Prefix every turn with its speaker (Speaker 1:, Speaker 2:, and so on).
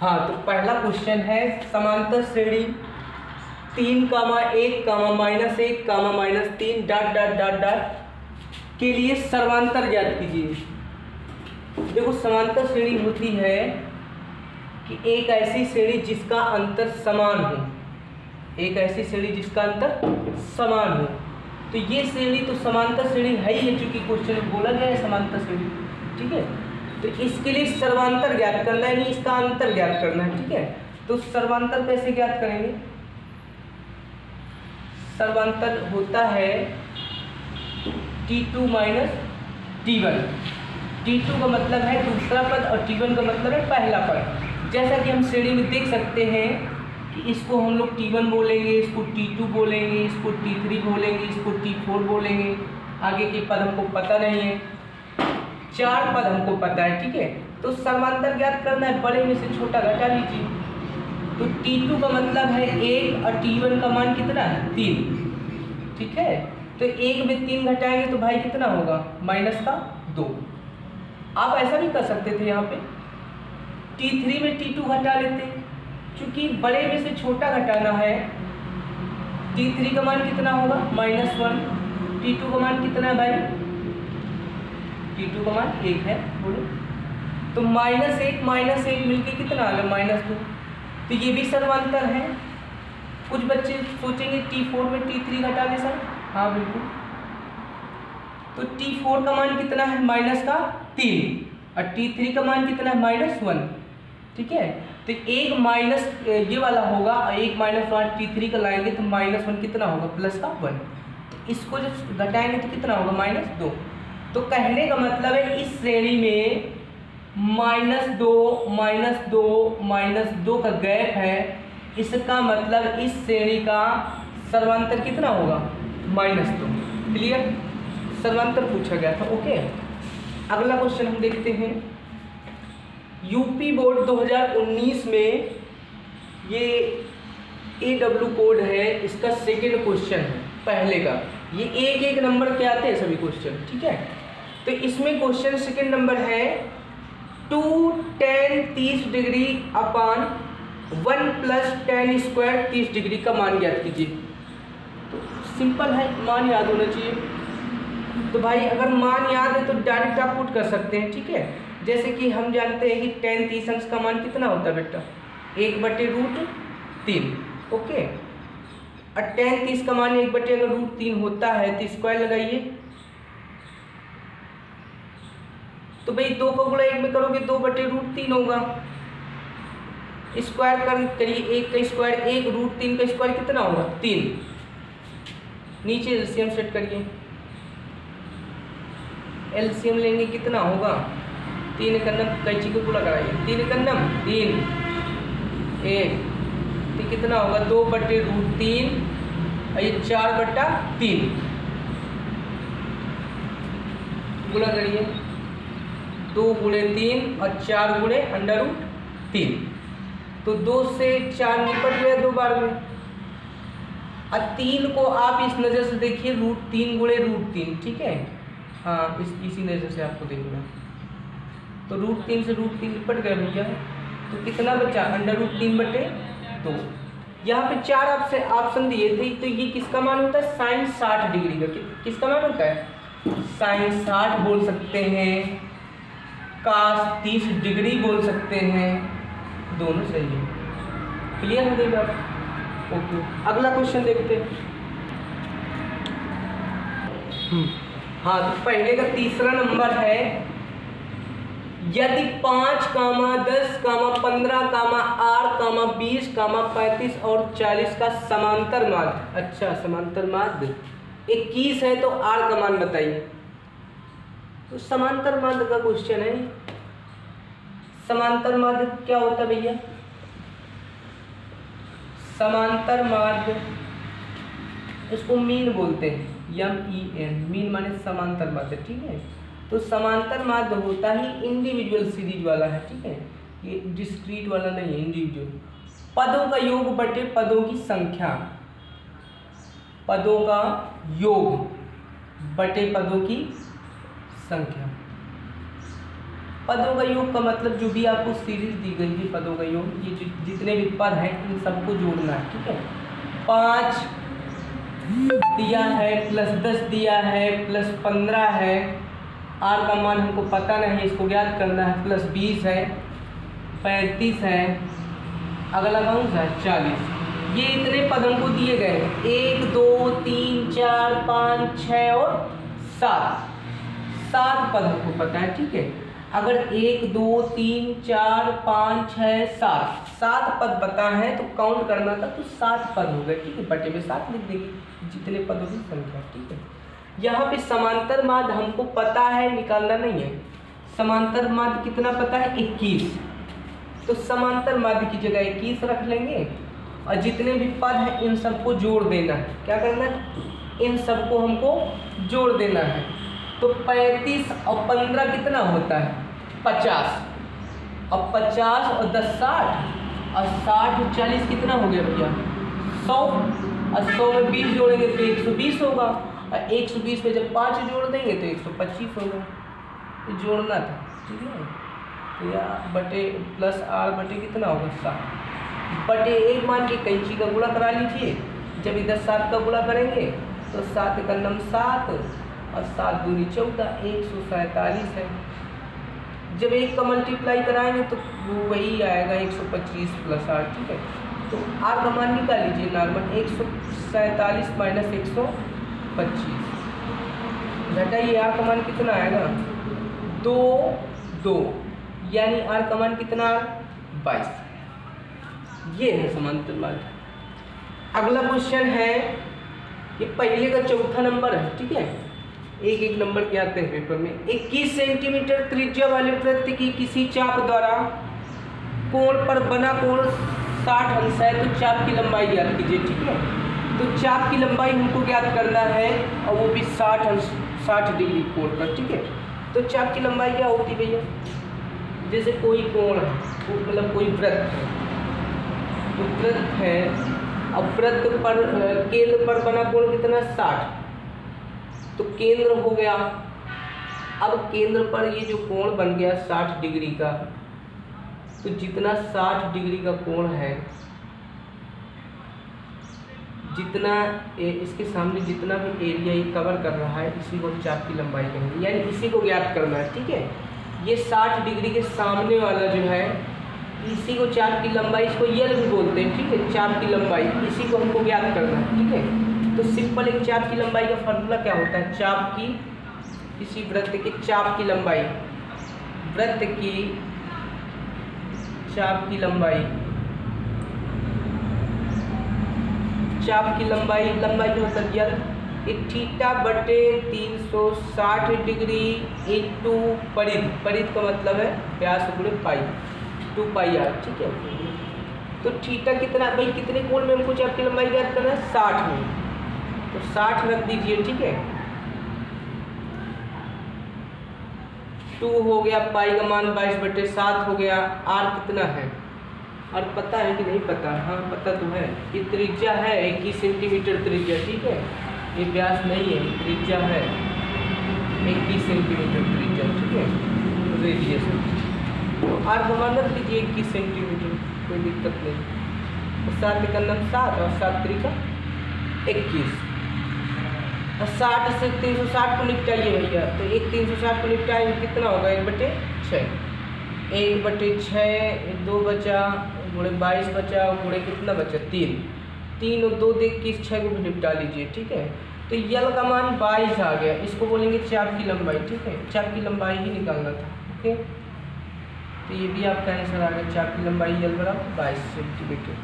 Speaker 1: हाँ, तो पहला क्वेश्चन है समांतर श्रेणी 3, 1, -1, -3 डॉट डॉट डॉट डॉट के लिए सर्वांतर ज्ञात कीजिए। देखो, समांतर श्रेणी होती है कि एक ऐसी श्रेणी जिसका अंतर समान हो, एक ऐसी श्रेणी जिसका अंतर समान हो। तो ये श्रेणी तो समांतर श्रेणी है ही है, चूंकि क्वेश्चन में बोला गया है समांतर श्रेणी, ठीक है। तो इसके लिए सर्वांतर ज्ञात करना है, नहीं इसका अंतर ज्ञात करना है, ठीक है। तो सर्वांतर कैसे ज्ञात करेंगे? सर्वांतर होता है T2 माइनस T1। T2 का मतलब है दूसरा पद और T1 का मतलब है पहला पद। जैसा कि हम श्रेणी में देख सकते हैं कि इसको हम लोग T1 बोलेंगे, इसको T2 बोलेंगे, इसको T3 बोलेंगे, इसको T4 बोलेंगे। आगे के पद हमको पता नहीं है, 4 पद हमको पता है, ठीक है। तो सर्वांतर ज्ञात करना है, बड़े में से छोटा घटा लीजिए। तो T2 का मतलब है 1 और T1 का मान कितना है? 3, ठीक है। तो 1 में 3 घटाएंगे तो भाई कितना होगा? -2। आप ऐसा भी कर सकते थे, यहाँ पे T3 में T2 घटा लेते, क्योंकि बड़े में से छोटा घटाना है। T3 का मान कितना होगा? -1। T2 का मान कितना है भाई? T2 का मान 1 है, बोलो। तो -1 मिलके कितना आ गया? -2। तो ये भी सर्वांतर है। कुछ बच्चे सोचेंगे T4 में T3 घटा दे सर, हाँ बिल्कुल। तो T4 का मान कितना है? -3 और T3 का मान कितना है? -1, ठीक है। तो एक माइनस ये वाला होगा और एक -1 T3 का लाएंगे तो -1 कितना होगा? +1। तो इसको जब घटाएंगे तो कितना होगा? -2। तो कहने का मतलब है इस श्रेणी में -2 का गैप है। इसका मतलब इस श्रेणी का सर्वांतर कितना होगा? -2। क्लियर? सर्वांतर पूछा गया था, ओके। अगला क्वेश्चन हम देखते हैं। यूपी बोर्ड 2019 में ये AW कोड है, इसका सेकेंड क्वेश्चन है पहले का। ये एक नंबर के आते हैं सभी क्वेश्चन, ठीक है। तो इसमें क्वेश्चन सेकेंड नंबर है 2 tan 30 डिग्री अपान 1 + tan स्क्वायर 30 डिग्री का मान ज्ञात कीजिए। तो सिंपल है, मान याद होना चाहिए। तो भाई अगर मान याद है तो डायरेक्ट आप पुट कर सकते हैं, ठीक है। जैसे कि हम जानते हैं कि tan 30 अंश का मान कितना होता है बेटा? 1/√3, ओके। और tan 30 का मान 1/√3 होता है तो स्क्वायर लगाइए। तो भाई 2 को गुणा 1 में करोगे 2/√3 होगा। स्क्वायर करिए, 1 का स्क्वायर 1, √3 का स्क्वायर कितना होगा? 3। नीचे एलसीएम सेट करिए, एलसीएम लेंगे कितना होगा? 3 एकम कैंची को पूरा कराइए, 3 एकम 3, 1 तो कितना होगा? 2/√3 और ये 4/3 गुणा करिए। 2 × 3 और 4 × √3। तो 2 से 4 निपट गया 2 बार में। और 3 को आप इस नज़र से देखिए, √3 × √3, ठीक है। हाँ, इसी नज़र से आपको देखना। तो √3 से √3 निपट गया भैया। तो कितना बचा? √3/2। यहाँ पे 4 आपसे ऑप्शन दिए थे, तो ये किसका मान होता है? sin 60 डिग्री का। किसका मान होता है? sin 60 बोल सकते हैं, cos 30 डिग्री बोल सकते हैं, दोनों सही है। क्लियर हो गई बात? ओके, अगला क्वेश्चन देखते हैं। हाँ, तो पहले का तीसरा नंबर है, यदि 5, 10, 15, 8, 20, 35 और 40 का समांतर माध्य, अच्छा समांतर माध्य 21 है तो r का मान बताइए। तो समांतर माध्य का क्वेश्चन है। समांतर माध्य क्या होता है भैया? समांतर माध्य इसको मीन बोलते हैं, MEN, मीन माने समांतर माध्य, ठीक है। तो समांतर माध्य होता ही इंडिविजुअल सीरीज वाला है, ठीक है। ये डिस्क्रीट वाला नहीं है, इंडिविजुअल। पदों का योग बटे पदों की संख्या, पदों का योग बटे पदों की संख्या। पदों का योग का मतलब जो भी आपको सीरीज दी गई है पदों का योग, ये जितने भी पद हैं इन सबको जोड़ना है, ठीक है। 5 दिया है प्लस 10 दिया है प्लस 15 है, आर का मान हमको पता नहीं, इसको ज्ञात करना है, प्लस 20 है, 35 है, अगला कौन सा है 40। ये इतने पद हमको दिए गए हैं, 1 2 3 4 5 6 और 7 पद हमको पता है, ठीक है। अगर 1 2 3 4 5 6 7 पद पता है तो काउंट करना था, तो 7 पद हो गए, ठीक है। बटे में 7 लिख देंगे, जितने पदों की संख्या, ठीक है। यहाँ पे समांतर माध्य हमको पता है, निकालना नहीं है। समांतर माध्य कितना पता है 21, तो समांतर माध्य की जगह 21 रख लेंगे और जितने भी पद हैं इन सबको जोड़ देना है। क्या करना है, इन सबको हमको जोड़ देना है। तो 35 और 15 कितना होता है 50, अब 50 और 10 60 और 60 और 40 कितना हो गया भैया 100, और 100 में 20 जोड़ेंगे तो 120 होगा, और 120 में जब 5 जोड़ देंगे तो 125 होगा। ये जोड़ना था, ठीक है। तो या बटे प्लस आर बटे कितना होगा 7 बटे 1 मान के कैंची का गुणा करा लीजिए। जब इधर 7 का गुणा करेंगे तो 7 का नम 7 और 7 दूनी 14, 147 है। जब 1 का मल्टीप्लाई कराएंगे तो वही आएगा 125 प्लस आर, ठीक है। तो आर का मान निकाल लीजिए नॉर्मल, 147 माइनस 125 घटाइए, आर का मान कितना आएगा 2 यानी आर का मान कितना 22। ये है समांतर माध्य। अगला क्वेश्चन है, ये पहले का चौथा नंबर है, ठीक है। एक नंबर के आते हैं पेपर में। 21 सेंटीमीटर त्रिज्या वाले वृत्त की किसी चाप द्वारा कोण पर बना कोण 60 अंश है, तो चाप की लंबाई ज्ञात कीजिए, ठीक है। तो चाप की लंबाई हमको ज्ञात करना है और वो भी 60 डिग्री कोण पर, ठीक है। तो चाप की लंबाई क्या होती है भैया, जैसे कोई कोण है, मतलब कोई वृत्त है, तो वृत्त है, अब वृत्त पर केंद्र पर बना कोण कितना 60, तो केंद्र हो गया। अब केंद्र पर ये जो कोण बन गया 60 डिग्री का, तो जितना 60 डिग्री का कोण है, जितना इसके सामने जितना भी एरिया ये कवर कर रहा है, इसी को चाप की लंबाई कहेंगे, यानी इसी को ज्ञात करना है, ठीक है। ये 60 डिग्री के सामने वाला जो है, इसी को चाप की लंबाई, इसको यल भी बोलते हैं, ठीक है। चाप की लंबाई इसी को हमको ज्ञात करना है, ठीक है। तो सिंपल एक चाप की लंबाई का फार्मूला क्या होता है, चाप की, किसी वृत्त के चाप की लंबाई, वृत्त की चाप की लंबाई, चाप की लंबाई का मतलब यल, थीटा बटे 360 डिग्री इंटू परिध का मतलब है व्यास गुणे पाई, 2 पाई आर, ठीक है। तो थीटा कितना भाई, कितने कोण में हमको चाप की लंबाई ज्ञात करना है 60 में, तो 60 रख दीजिए, ठीक है। 2 हो गया, पाई का मान 22/7 हो गया। आर कितना है, और पता है कि नहीं पता, हाँ पता तो है, ये त्रिज्या है 21 सेंटीमीटर त्रिज्या, ठीक है। ये व्यास नहीं है, त्रिज्या है 21 सेंटीमीटर त्रिज्या, ठीक है, रेडियस। तो आर का मान रख दीजिए 21 सेंटीमीटर, कोई दिक्कत नहीं। तो 7 का नम 7 और 7 त्रिका 21, और 60 से 360 को निपटाइए भैया, तो 360 को निपटाएंगे कितना होगा 1/6, 1/6, 2 बचा, गुणे 22 बचा, गुणे कितना बचा 3 और 2 देख के 6 को भी निपटा लीजिए, ठीक है। तो यल का मान 22 आ गया, इसको बोलेंगे चाप की लंबाई, ठीक है। चाप की लंबाई ही निकालना था, ओके। तो ये भी आपका आंसर आ गया, चाप की लंबाई यल बराबर 22 सेंटीमीटर।